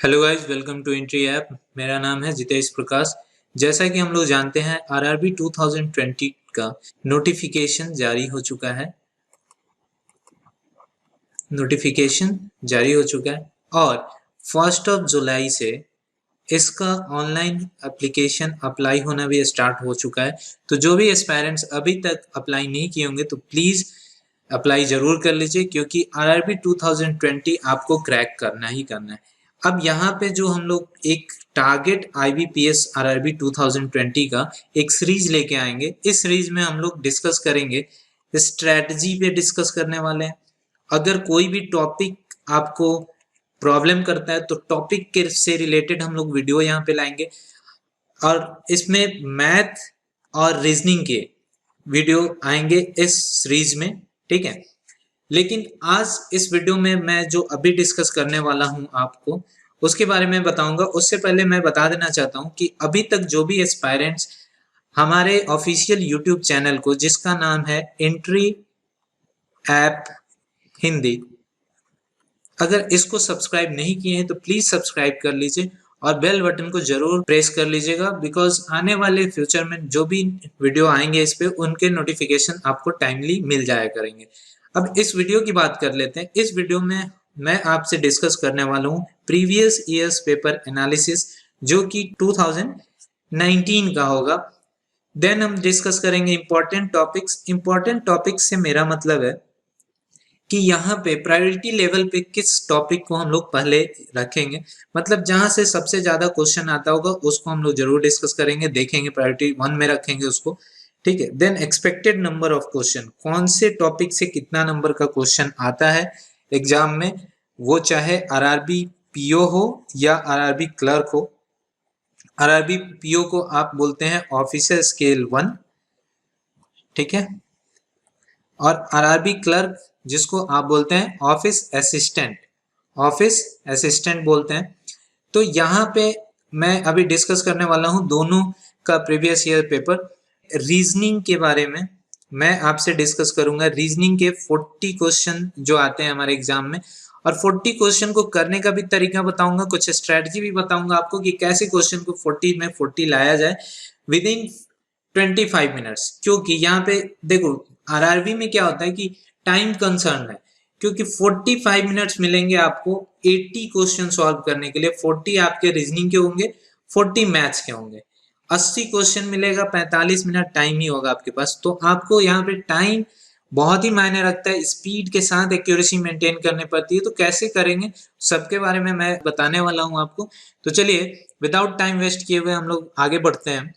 Hello guys, welcome to Entri app. मेरा नाम है जितेश प्रकाश। जैसा कि हम लोग जानते हैं, आरआरबी 2020 का नोटिफिकेशन जारी हो चुका है। और 1 जुलाई से इसका ऑनलाइन एप्लीकेशन अप्लाई होना भी स्टार्ट हो चुका है। तो जो भी एस्पायरेंट्स अभी तक अप्लाई नहीं किए होंगे तो प्लीज़ अप्लाई ज़रूर कर लीजिए, क्योंकि आरआरबी 2020 आपको क्रैक करना ही करना है। अब यहाँ पे जो हम लोग एक टारगेट आईबीपीएस आरआरबी 2020 का एक सीरीज लेके आएंगे। इस सीरीज में हम लोग डिस्कस करेंगे, स्ट्रेटजी पे डिस्कस करने वाले हैं। अगर कोई भी टॉपिक आपको प्रॉब्लम करता है तो टॉपिक के से रिलेटेड हम लोग वीडियो यहाँ पे लाएंगे, और इसमें मैथ और रीजनिंग के वीडियो आएंगे इस सीरीज में, ठीक है। लेकिन आज इस वीडियो में मैं जो अभी डिस्कस करने वाला हूं आपको उसके बारे में बताऊंगा। उससे पहले मैं बता देना चाहता हूं कि अभी तक जो भी एस्पायरेंट्स हमारे ऑफिशियल यूट्यूब चैनल को, जिसका नाम है एंट्री ऐप हिंदी, अगर इसको सब्सक्राइब नहीं किए हैं तो प्लीज सब्सक्राइब कर लीजिए और बेल बटन को जरूर प्रेस कर लीजिएगा, बिकॉज आने वाले फ्यूचर में जो भी वीडियो आएंगे इस पे उनके नोटिफिकेशन आपको टाइमली मिल जाया करेंगे। अब इस वीडियो की बात कर लेते हैं। इस वीडियो में मैं आपसे डिस्कस करने वाला हूँ प्रीवियस ईयर्स पेपर एनालिसिस, जो कि 2019 का होगा। देन हम डिस्कस करेंगे इंपॉर्टेंट टॉपिक्स। इंपॉर्टेंट टॉपिक्स से मेरा मतलब है कि यहाँ पे प्रायोरिटी लेवल पे किस टॉपिक को हम लोग पहले रखेंगे, मतलब जहां से सबसे ज्यादा क्वेश्चन आता होगा उसको हम लोग जरूर डिस्कस करेंगे, देखेंगे, प्रायोरिटी 1 में रखेंगे उसको, ठीक है। Then expected number of question, कौन से टॉपिक से कितना नंबर का क्वेश्चन आता है एग्जाम में, वो चाहे आरआरबी पीओ हो या आरआरबी क्लर्क हो। आरआरबी पीओ को आप बोलते हैं ऑफिसर स्केल 1, ठीक है, और आरआरबी क्लर्क जिसको आप बोलते हैं ऑफिस असिस्टेंट बोलते हैं। तो यहाँ पे मैं अभी डिस्कस करने वाला हूँ दोनों का प्रीवियस ईयर पेपर। रीजनिंग के बारे में मैं आपसे डिस्कस करूंगा। रीजनिंग के 40 क्वेश्चन जो आते हैं हमारे एग्जाम में, और 40 क्वेश्चन को करने का भी तरीका बताऊंगा, कुछ स्ट्रेटजी भी बताऊंगा आपको कि कैसे क्वेश्चन को 40 में 40 लाया जाए विद इन 25 मिनट्स। क्योंकि यहाँ पे देखो आरआरबी में क्या होता है कि टाइम कंसर्न है, क्योंकि 45 मिनट्स मिलेंगे आपको 80 क्वेश्चन सॉल्व करने के लिए। 40 आपके रीजनिंग के होंगे, 40 मैथ्स के होंगे। 80 क्वेश्चन मिलेगा, 45 मिनट टाइम ही होगा आपके पास। तो आपको यहाँ पे टाइम बहुत ही मायने रखता है, स्पीड के साथ एक्यूरेसी मेंटेन करनी पड़ती है। तो कैसे करेंगे सबके बारे में मैं बताने वाला हूँ आपको। तो चलिए विदाउट टाइम वेस्ट किए हुए हम लोग आगे बढ़ते हैं।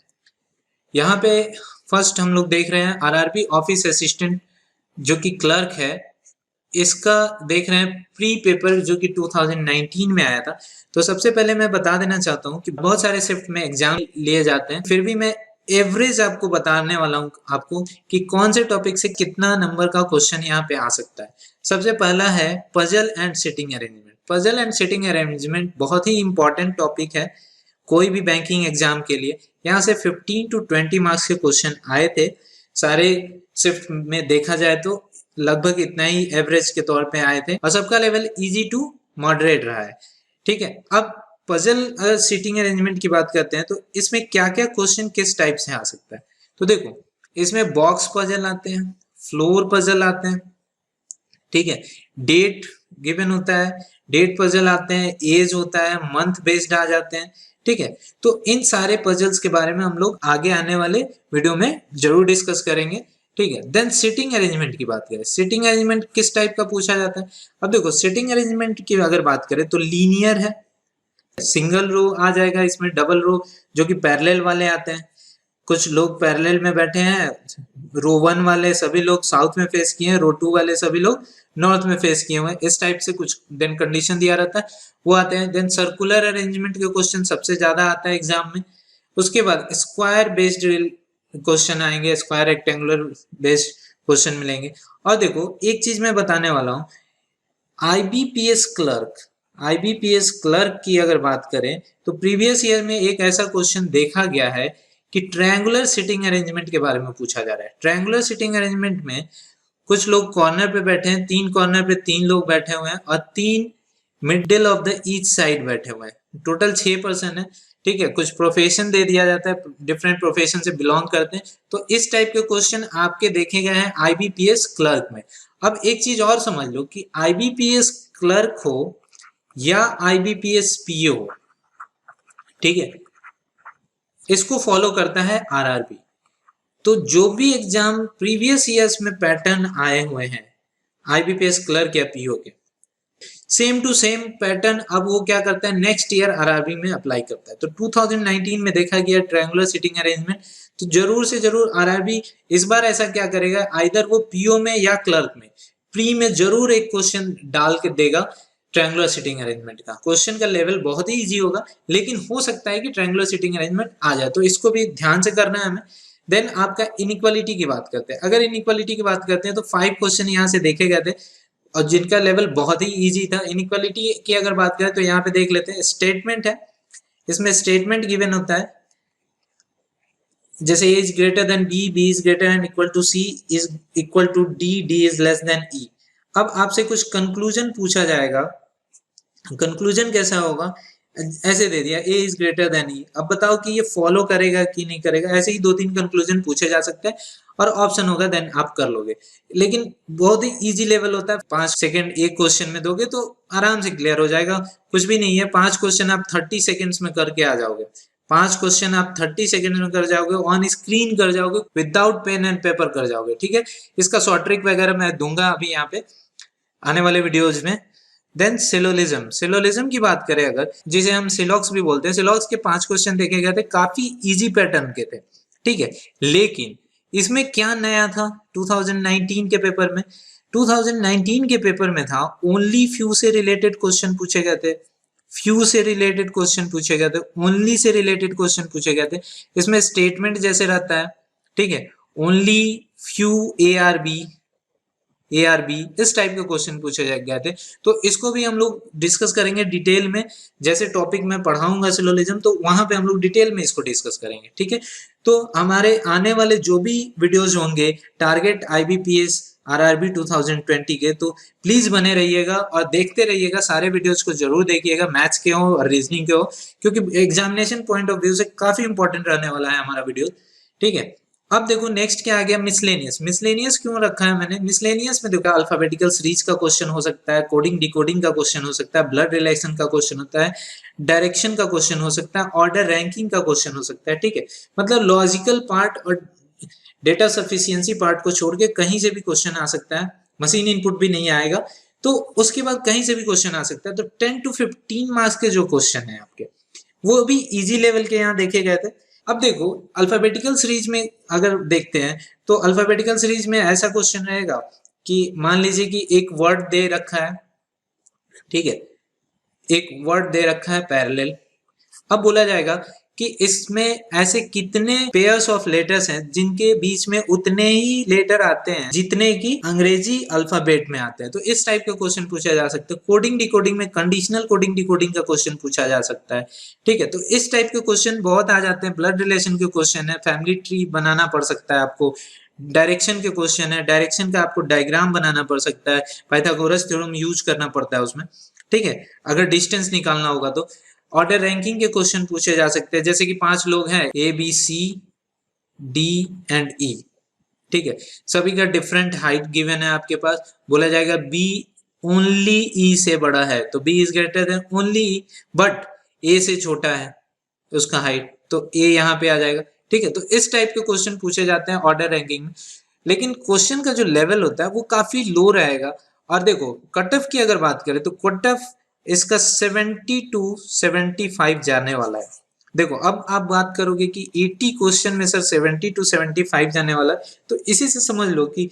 यहाँ पे फर्स्ट हम लोग देख रहे हैं आरआरबी ऑफिस असिस्टेंट जो कि क्लर्क है, इसका देख रहे हैं प्री पेपर जो कि 2019 में आया था। तो सबसे पहले मैं बता देना चाहता हूँ कि बहुत सारे शिफ्ट में एग्जाम लिए जाते हैं, फिर भी मैं एवरेज आपको बताने वाला हूँ आपको कि कौन से टॉपिक से कितना नंबर का क्वेश्चन यहाँ पे आ सकता है। सबसे पहला है puzzle and sitting arrangement. Puzzle and sitting arrangement बहुत ही इंपॉर्टेंट टॉपिक है कोई भी बैंकिंग एग्जाम के लिए। यहाँ से 15 to 20 मार्क्स के क्वेश्चन आए थे सारे शिफ्ट में, देखा जाए तो लगभग इतना ही एवरेज के तौर पे आए थे, और सबका लेवल इजी टू मॉडरेट रहा है, ठीक है। अब पजल सीटिंग अरेंजमेंट की बात करते हैं तो इसमें क्या क्या क्वेश्चन किस टाइप से आ सकता है। तो देखो इसमें बॉक्स पजल आते हैं, फ्लोर पजल आते हैं, ठीक है, डेट गिवन होता है, डेट पजल आते हैं, एज होता है, मंथ बेस्ड आ जाते हैं, ठीक है। तो इन सारे पजल्स के बारे में हम लोग आगे आने वाले वीडियो में जरूर डिस्कस करेंगे, ठीक है। देन सिटिंग अरेंजमेंट की बात करें, सिटिंग अरेंजमेंट किस टाइप का पूछा जाता है। अब देखो सिटिंग अरेंजमेंट की अगर बात करें तो लीनियर है, सिंगल रो आ जाएगा, इसमें डबल रो जो कि पैरेलल वाले आते हैं। कुछ लोग पैरेलल में बैठे हैं, रो 1 वाले सभी लोग साउथ में फेस किए हैं, रो 2 वाले सभी लोग नॉर्थ में फेस किए हुए हैं, इस टाइप से कुछ देन कंडीशन दिया रहता है वो आते हैं। देन सर्कुलर अरेंजमेंट के क्वेश्चन सबसे ज्यादा आता है एग्जाम में। उसके बाद स्क्वायर बेस्ड क्वेश्चन आएंगे, स्क्वायर रेक्टेंगुलर बेस्ड क्वेश्चन मिलेंगे। और देखो एक चीज मैं बताने वाला हूँ, आईबीपीएस क्लर्क की अगर बात करें तो प्रीवियस ईयर में एक ऐसा क्वेश्चन देखा गया है कि ट्रायंगुलर सिटिंग अरेंजमेंट के बारे में पूछा जा रहा है। ट्रायंगुलर सिटिंग अरेंजमेंट में कुछ लोग कॉर्नर पे बैठे हैं, 3 कॉर्नर पे 3 लोग बैठे हुए हैं, और 3 middle of the each side बैठे हुए हैं। टोटल 6% है, ठीक है। कुछ प्रोफेशन दे दिया जाता है, डिफरेंट प्रोफेशन से बिलोंग करते हैं, तो इस टाइप के क्वेश्चन आपके देखे गए हैं आईबीपीएस क्लर्क में। अब एक चीज और समझ लो कि आईबीपीएस क्लर्क हो या आईबीपीएस पीओ हो, ठीक है, इसको फॉलो करता है आरआरबी। तो जो भी एग्जाम प्रीवियस ईयर्स में पैटर्न आए हुए हैं आईबीपीएस क्लर्क या पीओ के, सेम टू सेम पैटर्न अब वो क्या करता है नेक्स्ट ईयर आरआरबी में अप्लाई करता है। तो 2019 में देखा गया ट्रायंगुलर सीटिंग अरेंजमेंट, तो जरूर से जरूर आरआरबी इस बार ऐसा क्या करेगा, आइदर वो पीओ में या क्लर्क में प्री में जरूर एक क्वेश्चन डाल के देगा ट्रायंगुलर सीटिंग अरेंजमेंट का। क्वेश्चन का लेवल बहुत ही इजी होगा, लेकिन हो सकता है कि ट्रायंगुलर सीटिंग अरेंजमेंट आ जाए, तो इसको भी ध्यान से करना है हमें। देन आपका इनइक्वालिटी की बात करते हैं। अगर इनइक्वालिटी की बात करते हैं तो 5 क्वेश्चन यहाँ से देखे गए थे और जिनका लेवल बहुत ही इजी था। इनइक्वालिटी की अगर बात करें तो यहाँ पे देख लेते हैं, स्टेटमेंट है, इसमें स्टेटमेंट गिवन होता है, जैसे A is greater than B, B is greater than equal to C, is equal to D, D is less than E. अब आपसे कुछ कंक्लूजन पूछा जाएगा, कंक्लूजन कैसा होगा, ऐसे दे दिया ए इज ग्रेटर देन ई, अब बताओ कि ये फॉलो करेगा कि नहीं करेगा। ऐसे ही 2-3 कंक्लूजन पूछे जा सकते हैं और ऑप्शन होगा, देन आप कर लोगे। लेकिन बहुत ही इजी लेवल होता है, 5 सेकंड एक क्वेश्चन में दोगे तो आराम से क्लियर हो जाएगा, कुछ भी नहीं है। 5 क्वेश्चन आप 30 सेकंड्स में करके आ जाओगे, 5 क्वेश्चन आप 30 सेकंड में कर जाओगे, ऑन स्क्रीन कर जाओगे, विदाउट पेन एंड पेपर कर जाओगे, ठीक है। इसका शॉर्ट ट्रिक वगैरह मैं दूंगा अभी यहाँ पे आने वाले वीडियोज में। देन सिलोलिज्म, सिलोलिज्म की बात करें अगर, जिसे हम सिलॉक्स भी बोलते हैं, सिलॉक्स के 5 क्वेश्चन देखे गए थे, काफी इजी पैटर्न के थे, ठीक है। लेकिन इसमें क्या नया था 2019 के पेपर में, 2019 के पेपर में था ओनली फ्यू से रिलेटेड क्वेश्चन पूछे गए थे, फ्यू से रिलेटेड क्वेश्चन पूछे गए थे, ओनली से रिलेटेड क्वेश्चन पूछे गए थे। इसमें स्टेटमेंट जैसे रहता है, ठीक है, ओनली, फ्यू, ARB, इस टाइप के क्वेश्चन पूछे गए थे। तो इसको भी हम लोग डिस्कस करेंगे डिटेल में, जैसे टॉपिक में पढ़ाऊंगा सिलोलिज्म, तो वहां पे हम लोग डिटेल में इसको डिस्कस करेंगे, ठीक है। तो हमारे आने वाले जो भी वीडियोज होंगे टारगेट IBPS RRB 2020 के, तो प्लीज बने रहिएगा और देखते रहिएगा, सारे वीडियोज को जरूर देखिएगा, मैथ्स के हो और रीजनिंग के हो, क्योंकि एग्जामिनेशन पॉइंट ऑफ व्यू से काफी इंपॉर्टेंट रहने वाला है हमारा वीडियो, ठीक है। अब देखो नेक्स्ट क्या आ गया, मिसलेनियस। मिसलेनियस क्यों रखा है मैंने, मिसलेनियस में देखो अल्फाबेटिकल सीरीज का क्वेश्चन हो सकता है, कोडिंग डिकोडिंग का क्वेश्चन हो सकता है, ब्लड रिलेशन का क्वेश्चन होता है, डायरेक्शन का क्वेश्चन हो सकता है, ऑर्डर रैंकिंग का क्वेश्चन हो सकता है, ठीक है। मतलब लॉजिकल पार्ट और डेटा सफिशियंसी पार्ट को छोड़ के कहीं से भी क्वेश्चन आ सकता है, मशीन इनपुट भी नहीं आएगा, तो उसके बाद कहीं से भी क्वेश्चन आ सकता है। तो 10 to 15 मार्क्स के जो क्वेश्चन है आपके, वो भी इजी लेवल के यहाँ देखे गए थे। अब देखो अल्फाबेटिकल सीरीज में अगर देखते हैं तो अल्फाबेटिकल सीरीज में ऐसा क्वेश्चन रहेगा कि मान लीजिए कि एक वर्ड दे रखा है, ठीक है, एक वर्ड दे रखा है पैरेलल। अब बोला जाएगा कि इसमें ऐसे कितने पेयर्स ऑफ लेटर्स हैं जिनके बीच में उतने ही लेटर आते हैं जितने की अंग्रेजी अल्फाबेट में आते हैं। तो इस टाइप का क्वेश्चन पूछा जा सकता है। कोडिंग डिकोडिंग में कंडीशनल कोडिंग डिकोडिंग का क्वेश्चन पूछा जा सकता है, ठीक है। तो इस टाइप के क्वेश्चन बहुत आ जाते हैं। ब्लड रिलेशन के क्वेश्चन है, फैमिली ट्री बनाना पड़ सकता है आपको, डायरेक्शन के क्वेश्चन है, डायरेक्शन का आपको डायग्राम बनाना पड़ सकता है, पाइथागोरस थ्योरम यूज करना पड़ता है उसमें, ठीक है, अगर डिस्टेंस निकालना होगा तो। ऑर्डर रैंकिंग के क्वेश्चन पूछे जा सकते हैं, जैसे कि 5 लोग हैं ABCD&E, ठीक है, सभी का डिफरेंट हाइट गिवन है आपके पास। बोला जाएगा B ओनली E से बड़ा है, तो B is greater then only E, but A से छोटा है उसका हाइट, तो A यहाँ पे आ जाएगा, ठीक है। तो इस टाइप के क्वेश्चन पूछे जाते हैं ऑर्डर रैंकिंग में। लेकिन क्वेश्चन का जो लेवल होता है वो काफी लो रहेगा। और देखो कट ऑफ की अगर बात करें तो कट ऑफ इसका 70 to 75 जाने वाला है। देखो अब आप बात करोगे कि 80 क्वेश्चन में सर 70 to 75 जाने वाला है, तो इसी से समझ लो कि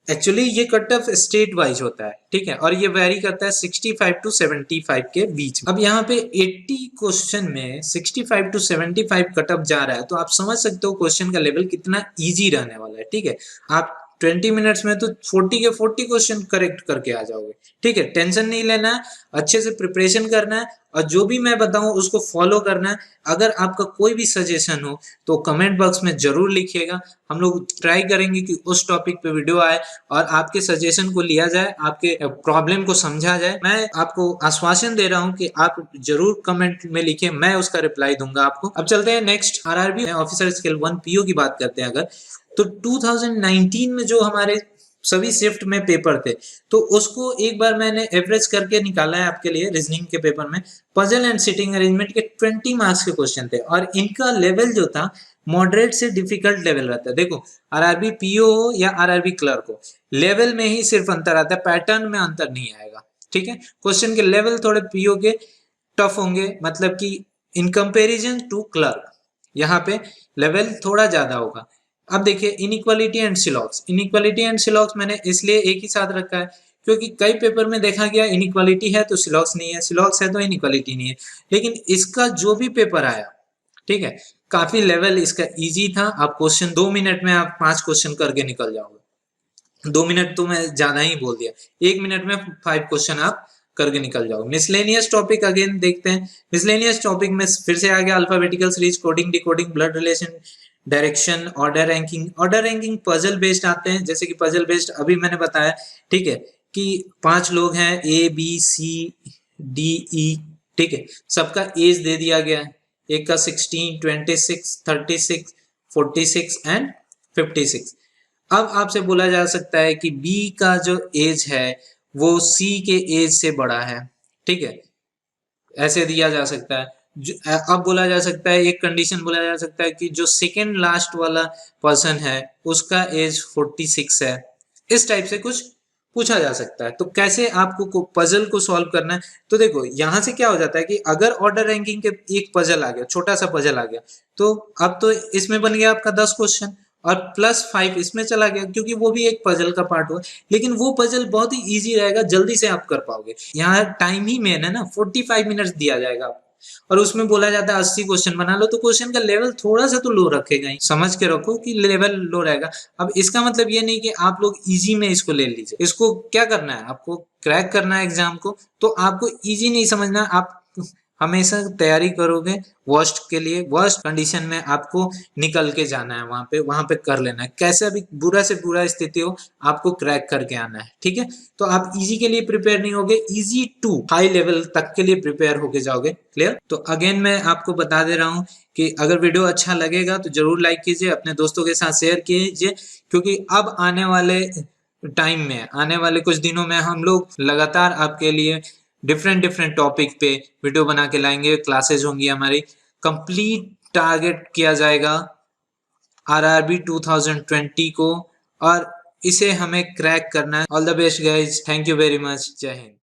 एक्चुअली ये कट ऑफ स्टेट वाइज होता है, ठीक है, और ये वेरी करता है 65 to 75 के बीच। अब यहाँ पे 80 क्वेश्चन में 65 to 75 कट ऑफ जा रहा है, तो आप समझ सकते हो क्वेश्चन का लेवल कितना इजी रहने वाला है, ठीक है। आप 20 मिनट्स में तो 40 के 40 क्वेश्चन करेक्ट करके आ जाओगे, ठीक है। टेंशन नहीं लेना है, अच्छे से प्रिपरेशन करना है और जो भी मैं बताऊं उसको फॉलो करना है। अगर आपका कोई भी सजेशन हो तो कमेंट बॉक्स में जरूर लिखिएगा, हम लोग ट्राई करेंगे कि उस टॉपिक पे वीडियो आए और आपके सजेशन को लिया जाए, आपके प्रॉब्लम को समझा जाए। मैं आपको आश्वासन दे रहा हूं कि आप जरूर कमेंट में लिखिए, मैं उसका रिप्लाई दूंगा आपको। अब चलते हैं next RRB officer scale 1 PO की बात करते हैं। अगर तो 2019 में जो हमारे सभी शिफ्ट में पेपर थे, तो उसको एक बार मैंने एवरेज करके निकाला है आपके लिए। रीजनिंग के पेपर में पजल एंड सिटिंग अरेंजमेंट के 20 मार्क्स के क्वेश्चन थे और इनका लेवल जो था मॉडरेट से डिफिकल्ट लेवल रहता है। देखो आरआरबी पीओ हो या आरआरबी क्लर्क हो, लेवल में ही सिर्फ अंतर आता है, पैटर्न में अंतर नहीं आएगा। ठीक है, क्वेश्चन के लेवल थोड़े पीओ के टफ होंगे, मतलब कि इन कंपेरिजन टू क्लर्क यहाँ पे लेवल थोड़ा ज्यादा होगा। अब देखिए इनइक्वालिटी एंड सिलॉक्स, इनइक्वालिटी एंड सिलॉक्स मैंने इसलिए एक ही साथ रखा है क्योंकि कई पेपर में देखा गया इनइक्वालिटी है तो सिलॉक्स नहीं है, सिलॉक्स है तो इनइक्वालिटी नहीं है। लेकिन इसका जो भी पेपर आया, ठीक है, काफी लेवल इसका इजी था। आप क्वेश्चन 2 मिनट में आप 5 क्वेश्चन करके निकल जाओगे। 2 मिनट तो मैं ज्यादा ही बोल दिया, 1 मिनट में 5 क्वेश्चन आप करके निकल जाओगे। मिसलेनियस टॉपिक अगेन देखते हैं। मिसलेनियस टॉपिक में फिर से आ गया alphabetical series, coding, decoding, blood relation, direction, order ranking. Order ranking puzzle based आते हैं, जैसे कि पजल बेस्ड अभी मैंने बताया, ठीक है, कि 5 लोग हैं A B C D E, ठीक है, सबका एज दे दिया गया है। एक का 16, 26, 36, 46 एंड 56। अब आपसे बोला जा सकता है कि बी का जो एज है वो सी के एज से बड़ा है, ठीक है, ऐसे दिया जा सकता है। अब बोला जा सकता है, एक कंडीशन बोला जा सकता है कि जो सेकेंड लास्ट वाला पर्सन है उसका एज 46 है। इस टाइप से कुछ पूछा जा सकता है। तो कैसे आपको पजल को सॉल्व करना है, तो देखो यहां से क्या हो जाता है कि अगर ऑर्डर रैंकिंग के एक पजल आ गया, छोटा सा पजल आ गया, तो अब तो इसमें बन गया आपका 10 क्वेश्चन और +5 इसमें चला गया क्योंकि वो भी एक पजल का पार्ट हुआ। लेकिन वो पजल बहुत ही इजी रहेगा, जल्दी से आप कर पाओगे। यहाँ टाइम ही मेन है ना, 45 मिनट्स दिया जाएगा आपको और उसमें बोला जाता है 80 क्वेश्चन बना लो, तो क्वेश्चन का लेवल थोड़ा सा तो लो रखेगा ही, समझ के रखो कि लेवल लो रहेगा। अब इसका मतलब ये नहीं कि आप लोग इजी में इसको ले लीजिए, इसको क्या करना है, आपको क्रैक करना है एग्जाम को, तो आपको इजी नहीं समझना। आप हमेशा तैयारी करोगे वर्स्ट के लिए, वर्स्ट कंडीशन में आपको निकल के जाना है, वहां पे कर लेना है, कैसा भी बुरा से बुरा स्थिति हो आपको क्रैक करके आना है। ठीक है, तो आप इजी के लिए प्रिपेयर नहीं होगे, इजी टू हाई लेवल तक के लिए प्रिपेयर होके जाओगे। क्लियर? तो अगेन मैं आपको बता दे रहा हूँ कि अगर वीडियो अच्छा लगेगा तो जरूर लाइक कीजिए, अपने दोस्तों के साथ शेयर कीजिए, क्योंकि अब आने वाले टाइम में, आने वाले कुछ दिनों में हम लोग लगातार आपके लिए डिफरेंट डिफरेंट टॉपिक पे वीडियो बना के लाएंगे। क्लासेस होंगी हमारी, कंप्लीट टारगेट किया जाएगा आरआरबी 2020 को और इसे हमें क्रैक करना है। All the best guys, thank you very much, जय हिंद।